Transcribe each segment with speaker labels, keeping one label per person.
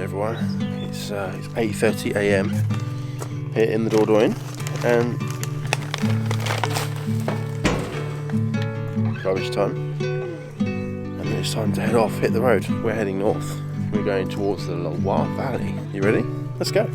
Speaker 1: everyone. It's 8:30 AM here in the Vaudelnay, and garbage time, and it's time to head off, hit the road. We're heading north. We're going towards the Loire Valley. You ready? Let's go.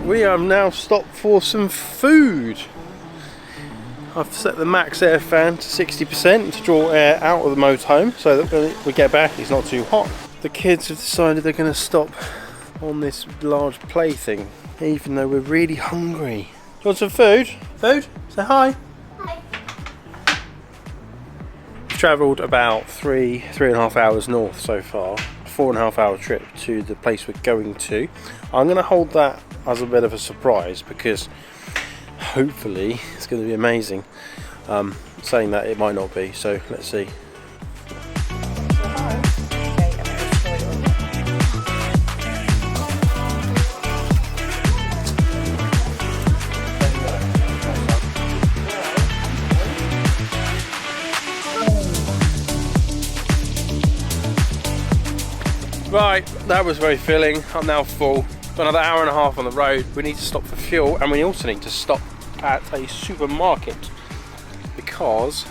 Speaker 1: We have now stopped for some food. I've set the max air fan to 60% to draw air out of the motorhome so that when we get back it's not too hot. The kids have decided they're going to stop on this large play thing, even though we're really hungry. Do you want some food? Food? Say hi.
Speaker 2: Hi.
Speaker 1: We've travelled about 3.5 hours north so far. 4.5 hour trip to the place we're going to. I'm going to hold that as a bit of a surprise because hopefully it's going to be amazing. Saying that, it might not be, so let's see. Right, that was very filling. I'm now full. Got another hour and a half on the road. We need to stop for fuel, and we also need to stop at a supermarket because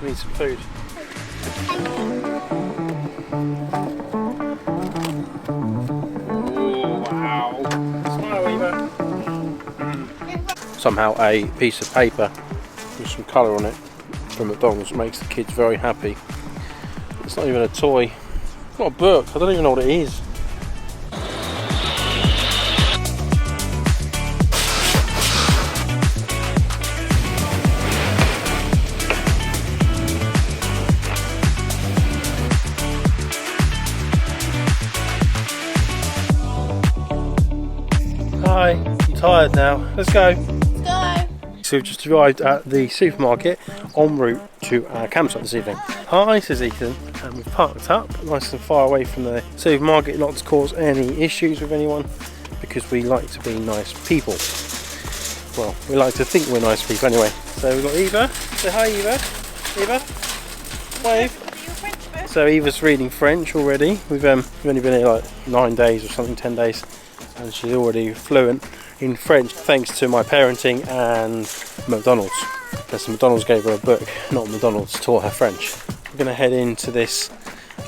Speaker 1: we need some food. Oh, wow. Smile, Eva. Somehow a piece of paper with some colour on it from McDonald's makes the kids very happy. It's not even a toy. It's not a book. I don't even know what it is. Hi, I'm tired now. Let's go.
Speaker 2: Let's go.
Speaker 1: So we've just arrived at the supermarket en route to our campsite this evening. Hi, says Ethan, and we've parked up nice and far away from the supermarket, not to cause any issues with anyone, because we like to be nice people. Well, we like to think we're nice people anyway. So we've got Eva. Say hi, Eva. Eva, wave. So Eva's reading French already. We've only been here like 9 days or something, 10 days, and she's already fluent in French thanks to my parenting and McDonald's. Because McDonald's gave her a book, not McDonald's taught her French. We're going to head into this.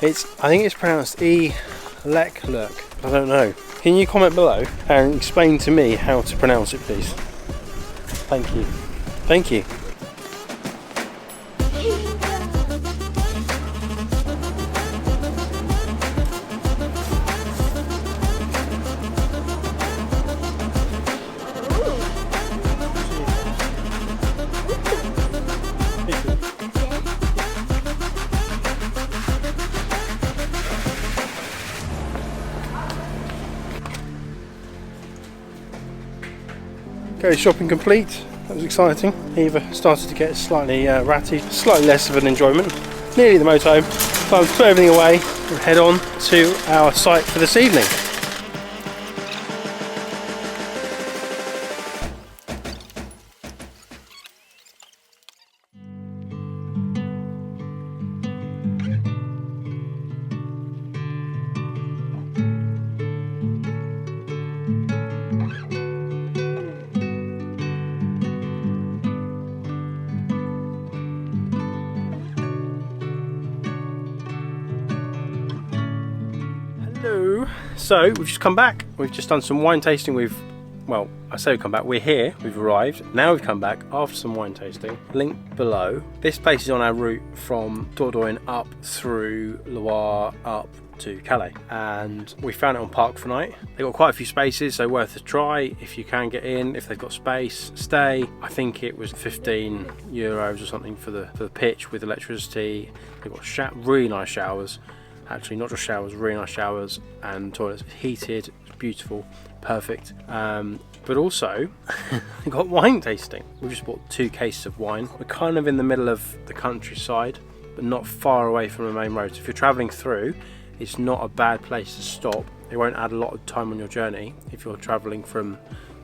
Speaker 1: I think it's pronounced E-lek-lurk. I don't know. Can you comment below and explain to me how to pronounce it, please? Thank you. Thank you. Okay, shopping complete. That was exciting. Eva started to get slightly ratty, slightly less of an enjoyment. Nearly the motorhome. Time to put everything away and head on to our site for this evening. Hello. So we've just come back. We've just done some wine tasting with well, I say we've come back, we're here, we've arrived. Now we've come back after some wine tasting. Link below. This place is on our route from Dordogne up through Loire up to Calais, and we found it on Park4Night. They've got quite a few spaces, so worth a try if you can get in. If they've got space, stay. I think it was €15 or something for the pitch with electricity. They've got really nice showers, actually not just showers, really nice showers, and toilets heated. It's beautiful, perfect. But also we got wine tasting. We just bought 2 cases of wine. We're kind of in the middle of the countryside, but not far away from the main road. So if you're traveling through, it's not a bad place to stop. It won't add a lot of time on your journey if you're traveling from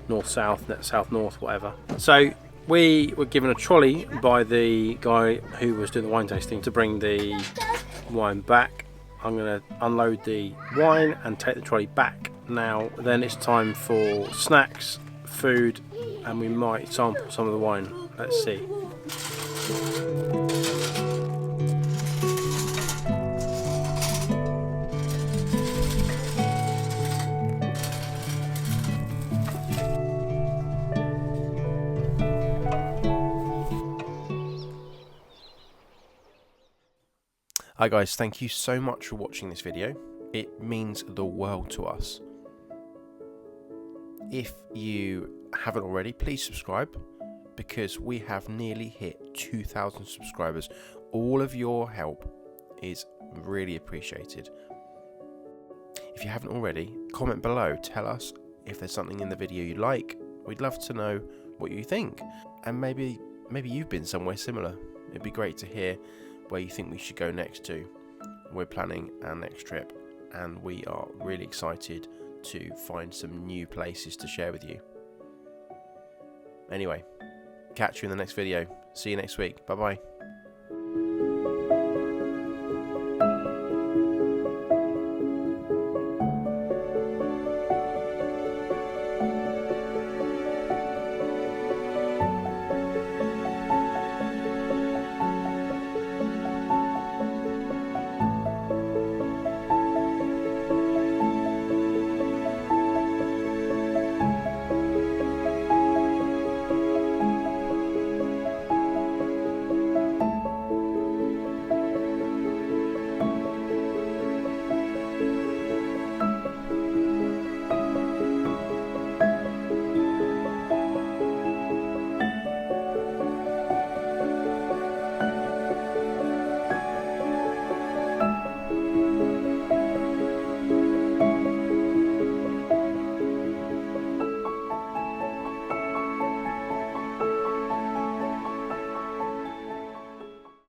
Speaker 1: north-south, south-north, whatever. So we were given a trolley by the guy who was doing the wine tasting to bring the wine back. I'm going to unload the wine and take the trolley back now. Then it's time for snacks, food, and we might sample some of the wine. Let's see. Hi guys, thank you so much for watching this video. It means the world to us. If you haven't already, please subscribe, because we have nearly hit 2,000 subscribers. All of your help is really appreciated. If you haven't already, comment below. Tell us if there's something in the video you like. We'd love to know what you think. And maybe you've been somewhere similar. It'd be great to hear where you think we should go next to. We're planning our next trip, and we are really excited to find some new places to share with you. Anyway, catch you in the next video. See you next week. Bye bye.